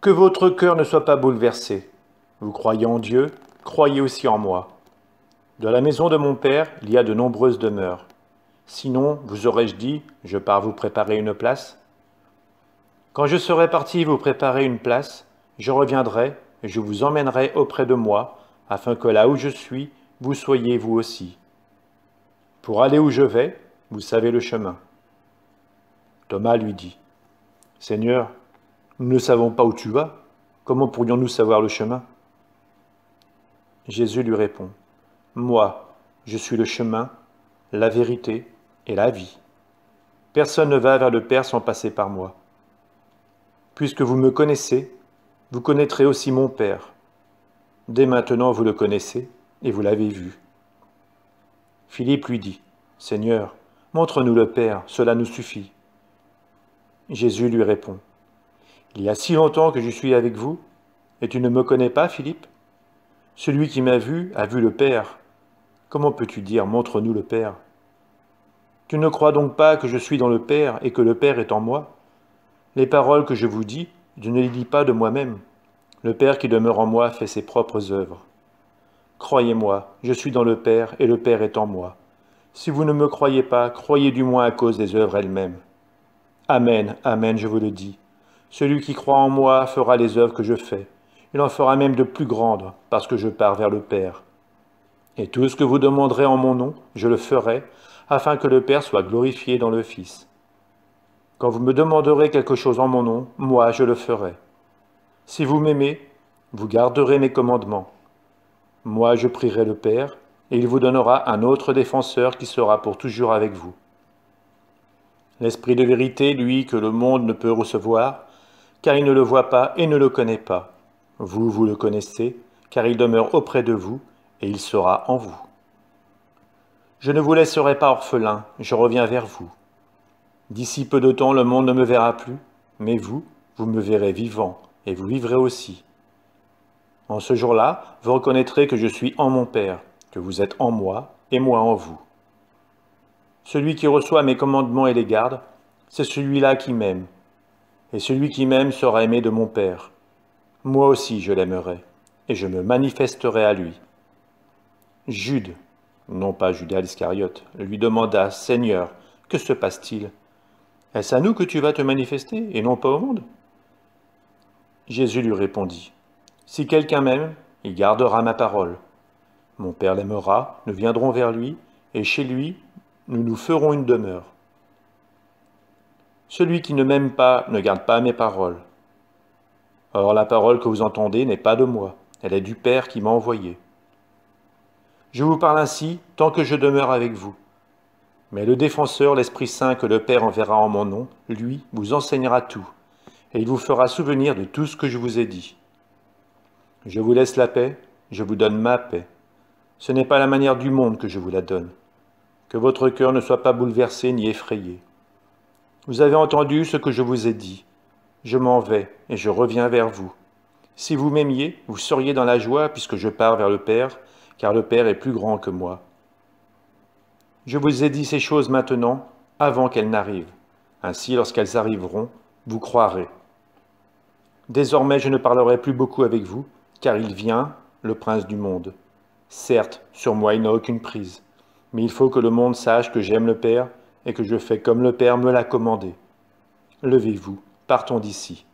Que votre cœur ne soit pas bouleversé. Vous croyez en Dieu, croyez aussi en moi. Dans la maison de mon Père, il y a de nombreuses demeures. Sinon, vous aurais-je dit, je pars vous préparer une place? Quand je serai parti vous préparer une place, je reviendrai et je vous emmènerai auprès de moi, afin que là où je suis, vous soyez vous aussi. Pour aller où je vais, vous savez le chemin. Thomas lui dit, Seigneur, nous ne savons pas où tu vas, comment pourrions-nous savoir le chemin? Jésus lui répond, Moi, je suis le chemin, la vérité et la vie. Personne ne va vers le Père sans passer par moi. Puisque vous me connaissez, vous connaîtrez aussi mon Père. Dès maintenant vous le connaissez et vous l'avez vu. Philippe lui dit, Seigneur, montre-nous le Père, cela nous suffit. Jésus lui répond, Il y a si longtemps que je suis avec vous, et tu ne me connais pas, Philippe? Celui qui m'a vu a vu le Père. Comment peux-tu dire, montre-nous le Père? Tu ne crois donc pas que je suis dans le Père et que le Père est en moi? Les paroles que je vous dis, je ne les dis pas de moi-même. Le Père qui demeure en moi fait ses propres œuvres. Croyez-moi, je suis dans le Père et le Père est en moi. Si vous ne me croyez pas, croyez du moins à cause des œuvres elles-mêmes. Amen, amen, je vous le dis. Celui qui croit en moi fera les œuvres que je fais. Il en fera même de plus grandes, parce que je pars vers le Père. Et tout ce que vous demanderez en mon nom, je le ferai, afin que le Père soit glorifié dans le Fils. Quand vous me demanderez quelque chose en mon nom, moi je le ferai. Si vous m'aimez, vous garderez mes commandements. Moi je prierai le Père, et il vous donnera un autre défenseur qui sera pour toujours avec vous. L'Esprit de vérité, lui, que le monde ne peut recevoir, car il ne le voit pas et ne le connaît pas. Vous, vous le connaissez, car il demeure auprès de vous, et il sera en vous. Je ne vous laisserai pas orphelin, je reviens vers vous. D'ici peu de temps, le monde ne me verra plus, mais vous, vous me verrez vivant, et vous vivrez aussi. En ce jour-là, vous reconnaîtrez que je suis en mon Père, que vous êtes en moi, et moi en vous. Celui qui reçoit mes commandements et les garde, c'est celui-là qui m'aime. Et celui qui m'aime sera aimé de mon Père. Moi aussi je l'aimerai, et je me manifesterai à lui. Jude, non pas Judas l'Iscariote, lui demanda, Seigneur, que se passe-t-il? Est-ce à nous que tu vas te manifester, et non pas au monde? Jésus lui répondit, Si quelqu'un m'aime, il gardera ma parole. Mon Père l'aimera, nous viendrons vers lui, et chez lui, nous nous ferons une demeure. Celui qui ne m'aime pas ne garde pas mes paroles. Or la parole que vous entendez n'est pas de moi, elle est du Père qui m'a envoyé. Je vous parle ainsi tant que je demeure avec vous. Mais le défenseur, l'Esprit Saint que le Père enverra en mon nom, lui, vous enseignera tout, et il vous fera souvenir de tout ce que je vous ai dit. Je vous laisse la paix, je vous donne ma paix. Ce n'est pas la manière du monde que je vous la donne. Que votre cœur ne soit pas bouleversé ni effrayé. Vous avez entendu ce que je vous ai dit. Je m'en vais et je reviens vers vous. Si vous m'aimiez, vous seriez dans la joie puisque je pars vers le Père, car le Père est plus grand que moi. Je vous ai dit ces choses maintenant, avant qu'elles n'arrivent. Ainsi, lorsqu'elles arriveront, vous croirez. Désormais, je ne parlerai plus beaucoup avec vous, car il vient, le prince du monde. Certes, sur moi il n'a aucune prise, mais il faut que le monde sache que j'aime le Père et que je fais comme le Père me l'a commandé. Levez-vous, partons d'ici.